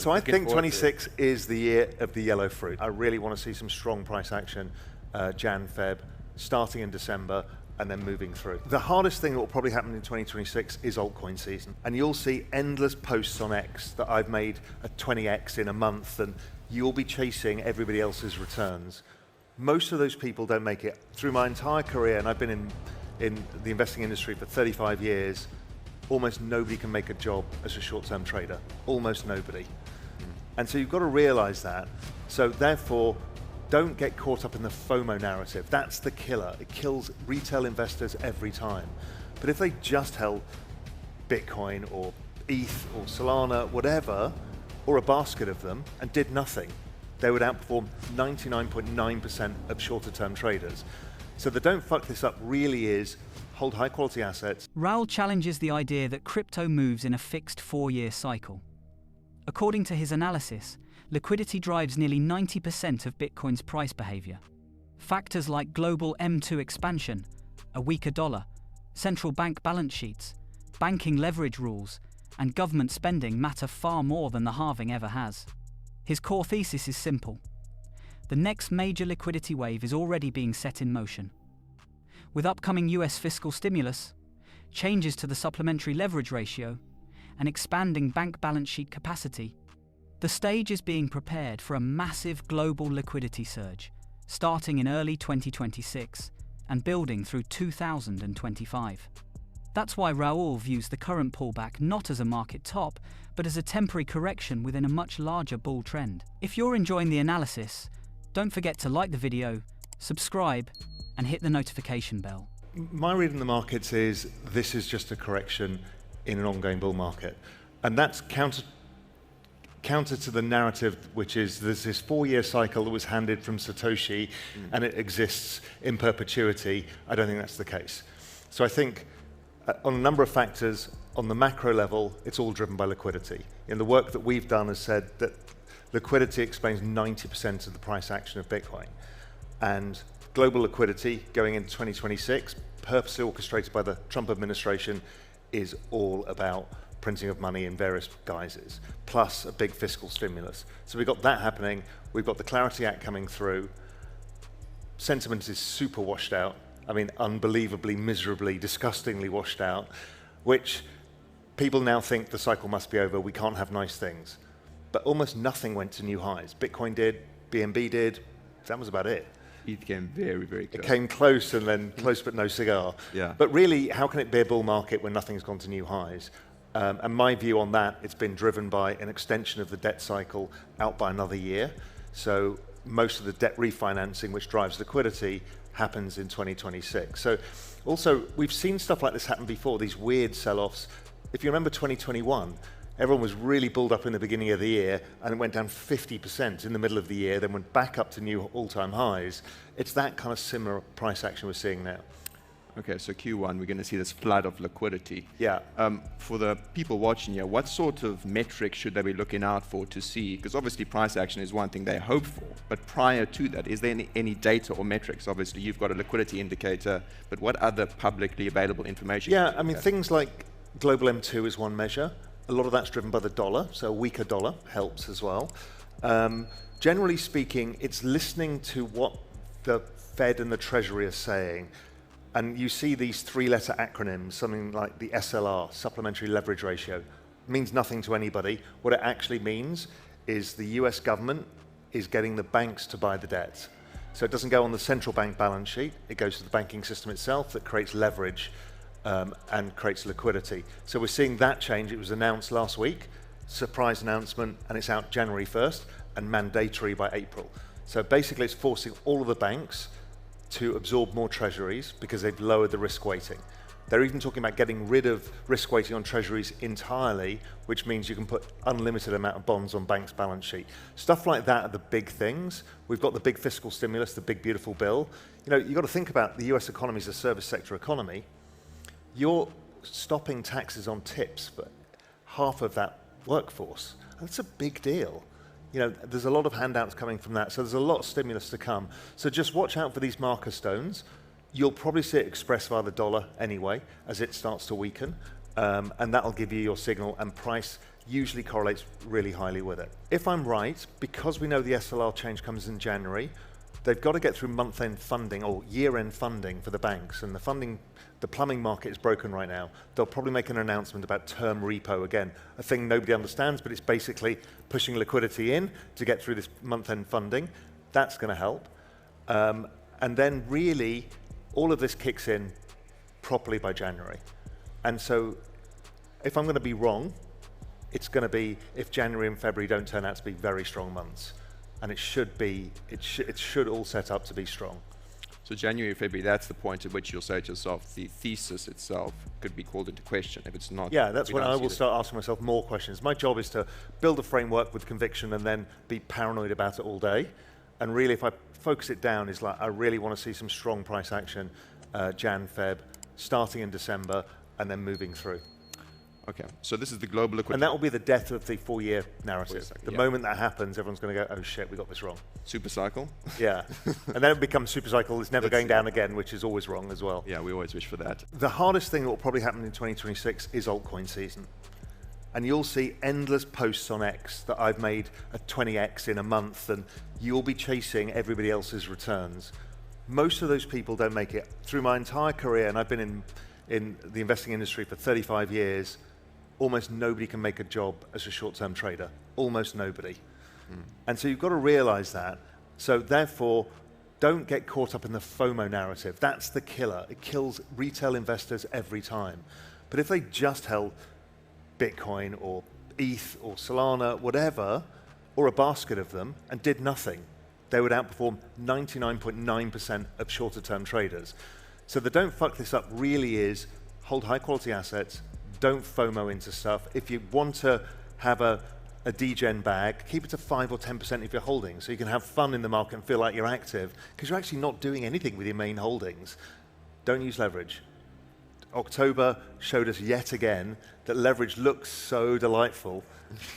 So I think 26 is the year of the yellow fruit. I really want to see some strong price action, Jan, Feb, starting in December, and then moving through. The hardest thing that will probably happen in 2026 is altcoin season. And you'll see endless posts on X that I've made a 20x in a month, and you'll be chasing everybody else's returns. Most of those people don't make it. Through my entire career, and I've been in the investing industry for 35 years, almost nobody can make a job as a short-term trader. Almost nobody. And so you've got to realize that. So therefore, don't get caught up in the FOMO narrative. That's the killer. It kills retail investors every time. But if they just held Bitcoin or ETH or Solana, whatever, or a basket of them, and did nothing, they would outperform 99.9% of shorter term traders. So the don't fuck this up really is hold high quality assets. Raoul challenges the idea that crypto moves in a fixed 4-year cycle. According to his analysis, liquidity drives nearly 90% of Bitcoin's price behavior. Factors like global M2 expansion, a weaker dollar, central bank balance sheets, banking leverage rules, and government spending matter far more than the halving ever has. His core thesis is simple. The next major liquidity wave is already being set in motion. With upcoming US fiscal stimulus, changes to the Supplementary Leverage Ratio, and expanding bank balance sheet capacity, the stage is being prepared for a massive global liquidity surge, starting in early 2026 and building through 2025. That's why Raoul views the current pullback not as a market top, but as a temporary correction within a much larger bull trend. If you're enjoying the analysis, don't forget to like the video, subscribe, and hit the notification bell. My read in the markets is this is just a correction in an ongoing bull market. And that's counter to the narrative, which is there's this 4-year cycle that was handed from Satoshi and it exists in perpetuity. I don't think that's the case. So I think on a number of factors, on the macro level, it's all driven by liquidity. And the work that we've done has said that liquidity explains 90% of the price action of Bitcoin. And global liquidity going into 2026, purposely orchestrated by the Trump administration, is all about printing of money in various guises, plus a big fiscal stimulus. So we've got that happening. We've got the Clarity Act coming through. Sentiment is super washed out. I mean, unbelievably, miserably, disgustingly washed out, which people now think the cycle must be over. We can't have nice things. But almost nothing went to new highs. Bitcoin did, BNB did. That was about it. It came very, very close. It came close and then close but no cigar. Yeah. But really, how can it be a bull market when nothing's gone to new highs? And my view on that, it's been driven by an extension of the debt cycle out by another year. So most of the debt refinancing, which drives liquidity, happens in 2026. So also, we've seen stuff like this happen before, these weird sell-offs. If you remember 2021, everyone was really bulled up in the beginning of the year and it went down 50% in the middle of the year, then went back up to new all-time highs. It's that kind of similar price action we're seeing now. Okay, so Q1, we're going to see this flood of liquidity. Yeah. For the people watching here, what sort of metrics should they be looking out for to see? Because obviously price action is one thing they hope for, but prior to that, is there any data or metrics? Obviously, you've got a liquidity indicator, but what other publicly available information? Yeah, I mean, things like global M2 is one measure. A lot of that's driven by the dollar, so a weaker dollar helps as well. Generally speaking, it's listening to what the Fed and the Treasury are saying. And you see these 3-letter acronyms, something like the SLR, Supplementary Leverage Ratio. Means nothing to anybody. What it actually means is the US government is getting the banks to buy the debt. So it doesn't go on the central bank balance sheet, it goes to the banking system itself that creates leverage and creates liquidity. So we're seeing that change. It was announced last week, surprise announcement, and it's out January 1st and mandatory by April. So basically it's forcing all of the banks to absorb more treasuries because they've lowered the risk weighting. They're even talking about getting rid of risk weighting on treasuries entirely, which means you can put unlimited amount of bonds on banks' balance sheet. Stuff like that are the big things. We've got the big fiscal stimulus, the big beautiful bill. You know, you've got to think about the US economy as a service sector economy. You're stopping taxes on tips for half of that workforce. That's a big deal. You know, there's a lot of handouts coming from that, so there's a lot of stimulus to come. So just watch out for these marker stones. You'll probably see it expressed via the dollar anyway, as it starts to weaken, and that'll give you your signal, and price usually correlates really highly with it. If I'm right, because we know the SLR change comes in January, they've got to get through month-end funding or year-end funding for the banks, and the plumbing market is broken right now. They'll probably make an announcement about term repo again, a thing nobody understands, but it's basically pushing liquidity in to get through this month-end funding. That's going to help. And then really, all of this kicks in properly by January. And so if I'm going to be wrong, it's going to be if January and February don't turn out to be very strong months. And it should all set up to be strong. So January, February, that's the point at which you'll say to yourself, the thesis itself could be called into question if it's not. Yeah, that's when I will start asking myself more questions. My job is to build a framework with conviction and then be paranoid about it all day. And really, if I focus it down, is like I really want to see some strong price action, Jan, Feb, starting in December, and then moving through. Okay, so this is the global liquidity. And that will be the death of the 4-year narrative. Cycle, the moment that happens, everyone's going to go, oh shit, we got this wrong. Super cycle? Yeah. And then it becomes super cycle, it's never going down again, which is always wrong as well. Yeah, we always wish for that. The hardest thing that will probably happen in 2026 is altcoin season. And you'll see endless posts on X that I've made a 20x in a month, and you'll be chasing everybody else's returns. Most of those people don't make it. Through my entire career, and I've been in the investing industry for 35 years, almost nobody can make a job as a short-term trader. Almost nobody. And so you've got to realize that. So therefore, don't get caught up in the FOMO narrative. That's the killer. It kills retail investors every time. But if they just held Bitcoin or ETH or Solana, whatever, or a basket of them, and did nothing, they would outperform 99.9% of shorter-term traders. So the don't fuck this up really is hold high-quality assets, don't FOMO into stuff. If you want to have a degen bag, keep it to 5 or 10% if you're holding, so you can have fun in the market and feel like you're active, because you're actually not doing anything with your main holdings. Don't use leverage. October showed us yet again that leverage looks so delightful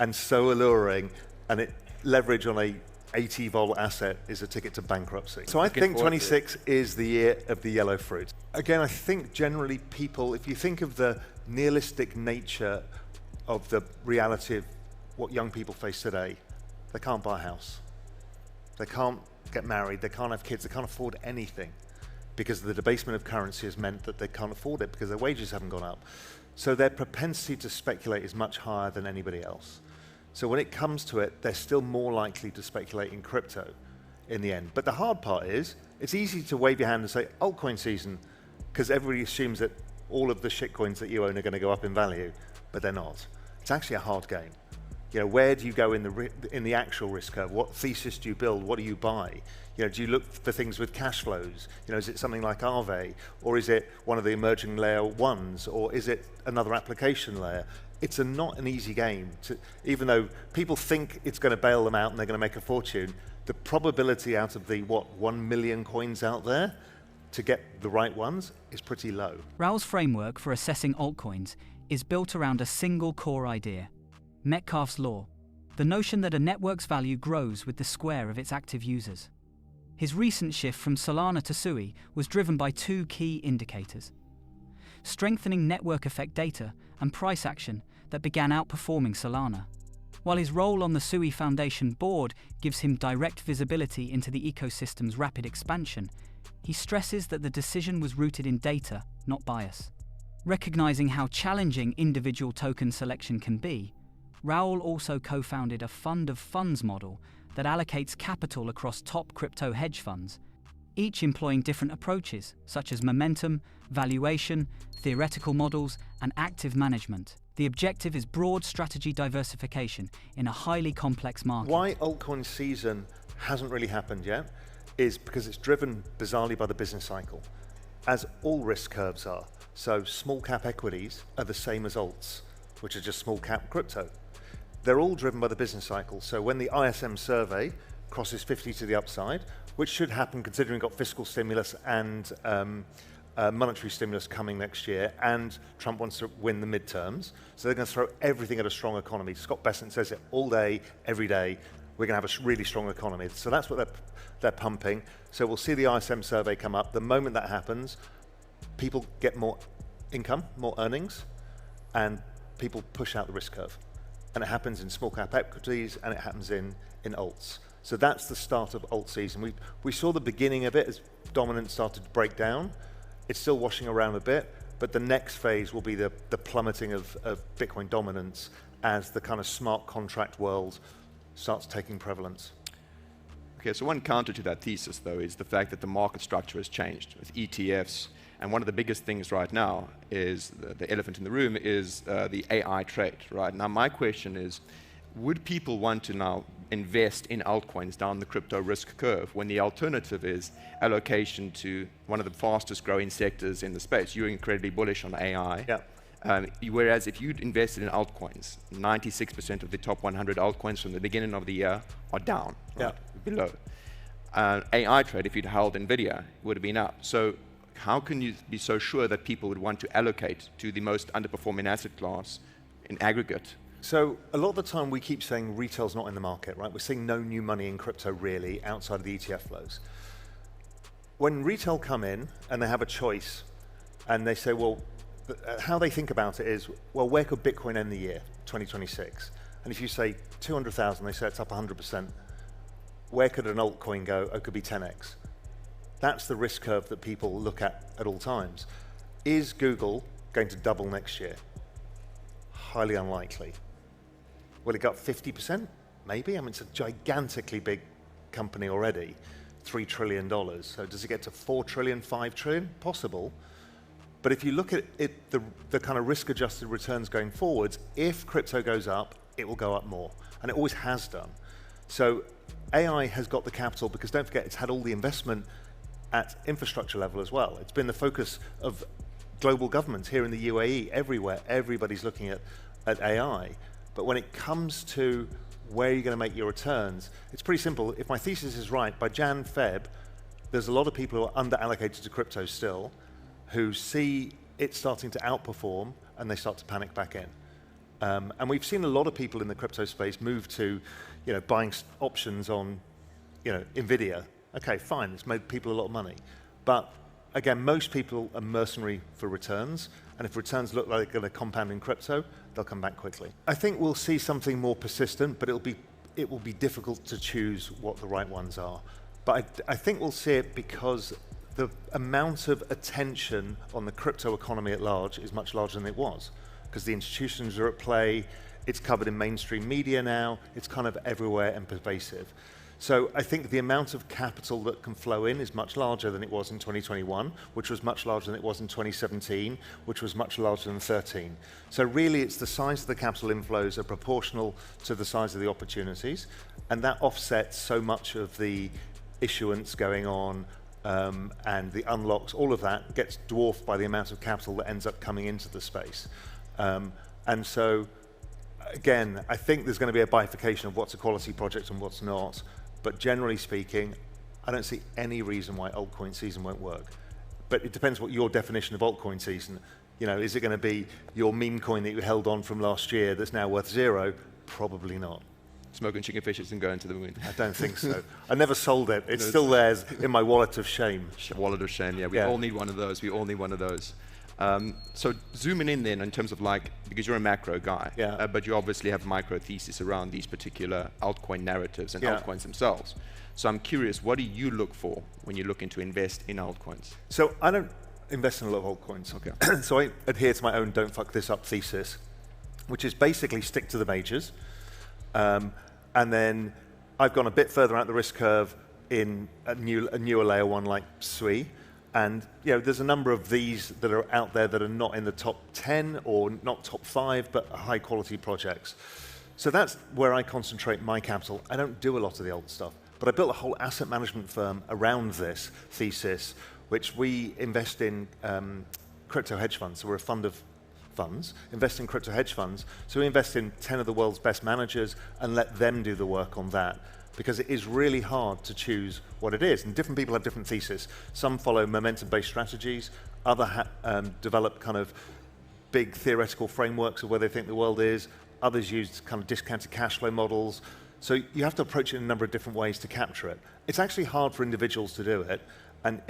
and so alluring, and leverage on a 80 vol asset is a ticket to bankruptcy. So I think 26 is the year of the yellow fruit. Again, I think generally people, if you think of the nihilistic nature of the reality of what young people face today, they can't buy a house. They can't get married, they can't have kids, they can't afford anything because the debasement of currency has meant that they can't afford it because their wages haven't gone up. So their propensity to speculate is much higher than anybody else. So when it comes to it, they're still more likely to speculate in crypto in the end. But the hard part is, it's easy to wave your hand and say, altcoin season, because everybody assumes that all of the shitcoins that you own are going to go up in value, but they're not. It's actually a hard game. You know, where do you go in the actual risk curve? What thesis do you build? What do you buy? You know, do you look for things with cash flows? You know, is it something like Aave, or is it one of the emerging layer ones, or is it another application layer? It's not an easy game. Even though people think it's going to bail them out and they're going to make a fortune, the probability out of the 1 million coins out there to get the right ones is pretty low. Raoul's framework for assessing altcoins is built around a single core idea: Metcalfe's law, the notion that a network's value grows with the square of its active users. His recent shift from Solana to Sui was driven by two key indicators: strengthening network effect data and price action that began outperforming Solana. While his role on the Sui Foundation board gives him direct visibility into the ecosystem's rapid expansion, he stresses that the decision was rooted in data, not bias. Recognizing how challenging individual token selection can be, Raoul also co-founded a fund of funds model that allocates capital across top crypto hedge funds, each employing different approaches such as momentum, valuation, theoretical models, and active management. The objective is broad strategy diversification in a highly complex market. Why altcoin season hasn't really happened yet is because it's driven bizarrely by the business cycle, as all risk curves are. So small cap equities are the same as alts, which are just small cap crypto. They're all driven by the business cycle. So when the ISM survey crosses 50 to the upside, which should happen considering we've got fiscal stimulus and monetary stimulus coming next year, and Trump wants to win the midterms, so they're going to throw everything at a strong economy. Scott Bessent says it all day, every day, we're going to have a really strong economy. So that's what they're pumping. So we'll see the ISM survey come up. The moment that happens, people get more income, more earnings, and people push out the risk curve. and it happens in small cap equities, and it happens in alts. So that's the start of alt season. We saw the beginning of it as dominance started to break down. It's still washing around a bit, but the next phase will be the plummeting of Bitcoin dominance as the kind of smart contract world starts taking prevalence. Okay, so one counter to that thesis, though, is the fact that the market structure has changed with ETFs. And one of the biggest things right now is, the elephant in the room, is the AI trade, right? Now, my question is, would people want to now invest in altcoins down the crypto risk curve when the alternative is allocation to one of the fastest growing sectors in the space? You're incredibly bullish on AI. Yeah. Whereas if you'd invested in altcoins, 96% of the top 100 altcoins from the beginning of the year are down, right? Below. AI trade, if you'd held NVIDIA, would have been up. So how can you be so sure that people would want to allocate to the most underperforming asset class in aggregate? So a lot of the time we keep saying retail's not in the market, right? We're seeing no new money in crypto really outside of the ETF flows. When retail come in and they have a choice and they say, well, how they think about it is, well, where could Bitcoin end the year, 2026? And if you say 200,000, they say it's up 100%. Where could an altcoin go? Oh, it could be 10x. That's the risk curve that people look at all times. Is Google going to double next year? Highly unlikely. Will it go up 50%? Maybe. I mean, it's a gigantically big company already, $3 trillion. So does it get to 4 trillion, 5 trillion? Possible. But if you look at it, the kind of risk-adjusted returns going forwards, if crypto goes up, it will go up more. And it always has done. So AI has got the capital because don't forget, it's had all the investment at infrastructure level as well. It's been the focus of global governments here in the UAE, everywhere. Everybody's looking at AI. But when it comes to where you're going to make your returns, it's pretty simple. If my thesis is right, by Jan, Feb, there's a lot of people who are under-allocated to crypto still, who see it starting to outperform, and they start to panic back in. And we've seen a lot of people in the crypto space move to, buying options on, NVIDIA. Okay, fine, it's made people a lot of money. But again, most people are mercenary for returns, and if returns look like they're going to compound in crypto, they'll come back quickly. I think we'll see something more persistent, but it will be difficult to choose what the right ones are. But I think we'll see it because the amount of attention on the crypto economy at large is much larger than it was, because the institutions are at play, it's covered in mainstream media now, it's kind of everywhere and pervasive. So I think the amount of capital that can flow in is much larger than it was in 2021, which was much larger than it was in 2017, which was much larger than 2013. So really it's the size of the capital inflows are proportional to the size of the opportunities, and that offsets so much of the issuance going on, and the unlocks, all of that gets dwarfed by the amount of capital that ends up coming into the space. And so, again, I think there's going to be a bifurcation of what's a quality project and what's not. But generally speaking, I don't see any reason why altcoin season won't work. But it depends what your definition of altcoin season. Is it going to be your meme coin that you held on from last year that's now worth 0? Probably not. Smoking chicken fishes and going to the moon. I don't think so. I never sold it. It's still there in my wallet of shame. Wallet of shame, yeah. We all need one of those. We all need one of those. So zooming in then in terms of because you're a macro guy, but you obviously have micro thesis around these particular altcoin narratives and altcoins themselves. So I'm curious, what do you look for when you're looking to invest in altcoins? So I don't invest in a lot of altcoins. Okay. So I adhere to my own don't fuck this up thesis, which is basically stick to the majors. And then I've gone a bit further out the risk curve in a newer layer one like SUI. And there's a number of these that are out there that are not in the top 10 or not top 5, but high quality projects. So that's where I concentrate my capital. I don't do a lot of the old stuff, but I built a whole asset management firm around this thesis, which we invest in crypto hedge funds. So we're a fund of funds, invest in crypto hedge funds. So we invest in 10 of the world's best managers and let them do the work on that, because it is really hard to choose what it is. And different people have different theses. Some follow momentum-based strategies, other develop kind of big theoretical frameworks of where they think the world is, others use kind of discounted cash flow models. So you have to approach it in a number of different ways to capture it. It's actually hard for individuals to do it, and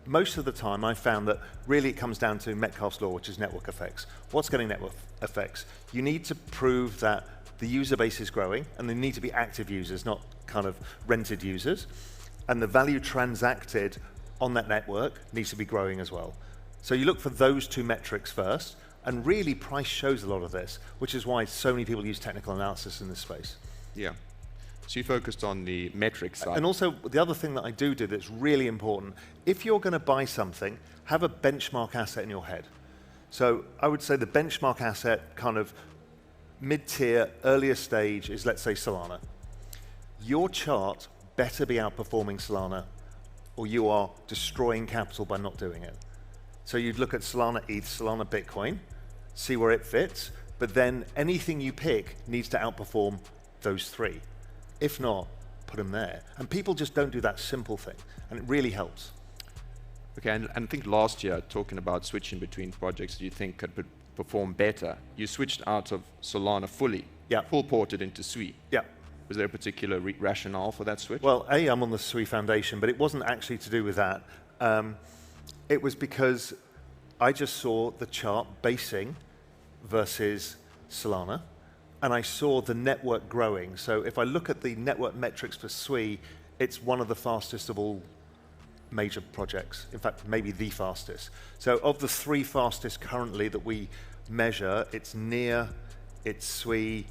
most of the time I found that really it comes down to Metcalfe's law, which is network effects. What's getting network effects? You need to prove that the user base is growing, and they need to be active users, not kind of rented users. And the value transacted on that network needs to be growing as well. So you look for those two metrics first, and really price shows a lot of this, which is why so many people use technical analysis in this space. Yeah. So you focused on the metric side. And also, the other thing that I do that's really important, if you're going to buy something, have a benchmark asset in your head. So I would say the benchmark asset, kind of mid-tier, earlier stage, is, let's say, Solana. Your chart better be outperforming Solana, or you are destroying capital by not doing it. So you'd look at Solana ETH, Solana Bitcoin, see where it fits, but then anything you pick needs to outperform those three. If not, put them there. And people just don't do that simple thing, and it really helps. Okay, and I think last year, talking about switching between projects that you think could perform better, you switched out of Solana fully, Yeah. full ported into SUI. Yeah. Was there a particular rationale for that switch? Well, I'm on the SUI Foundation, but it wasn't actually to do with that. It was because I just saw the chart basing versus Solana, and I saw the network growing. So if I look at the network metrics for SUI, it's one of the fastest of all major projects. In fact, maybe the fastest. So of the three fastest currently that we measure, it's NEAR, it's SUI,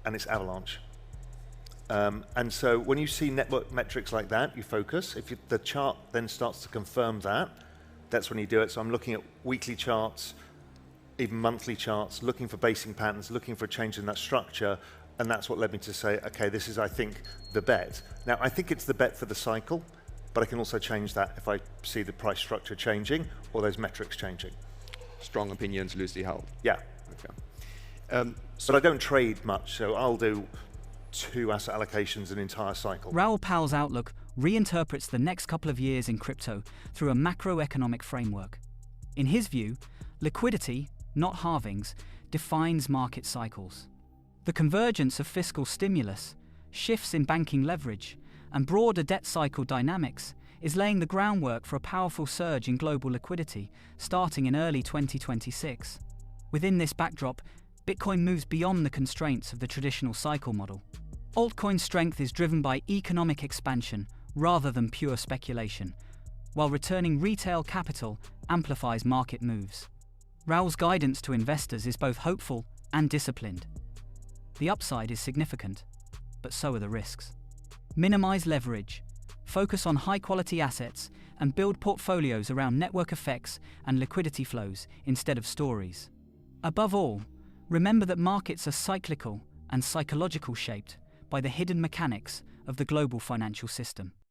and it's Avalanche. And so when you see network metrics like that, you focus. If the chart then starts to confirm that, that's when you do it. So I'm looking at weekly charts, even monthly charts, looking for basing patterns, looking for a change in that structure, and that's what led me to say, okay, this is, I think, the bet. Now, I think it's the bet for the cycle, but I can also change that if I see the price structure changing or those metrics changing. Strong opinions, loosely held. Yeah. Okay. But I don't trade much, so I'll do 2 asset allocations an entire cycle. Raoul Pal's outlook reinterprets the next couple of years in crypto through a macroeconomic framework. In his view, liquidity, not halvings, defines market cycles. The convergence of fiscal stimulus, shifts in banking leverage, and broader debt cycle dynamics is laying the groundwork for a powerful surge in global liquidity starting in early 2026. Within this backdrop, Bitcoin moves beyond the constraints of the traditional cycle model. Altcoin strength is driven by economic expansion rather than pure speculation, while returning retail capital amplifies market moves. Raoul's guidance to investors is both hopeful and disciplined. The upside is significant, but so are the risks. Minimize leverage, focus on high-quality assets, and build portfolios around network effects and liquidity flows instead of stories. Above all, remember that markets are cyclical and psychological, shaped by the hidden mechanics of the global financial system.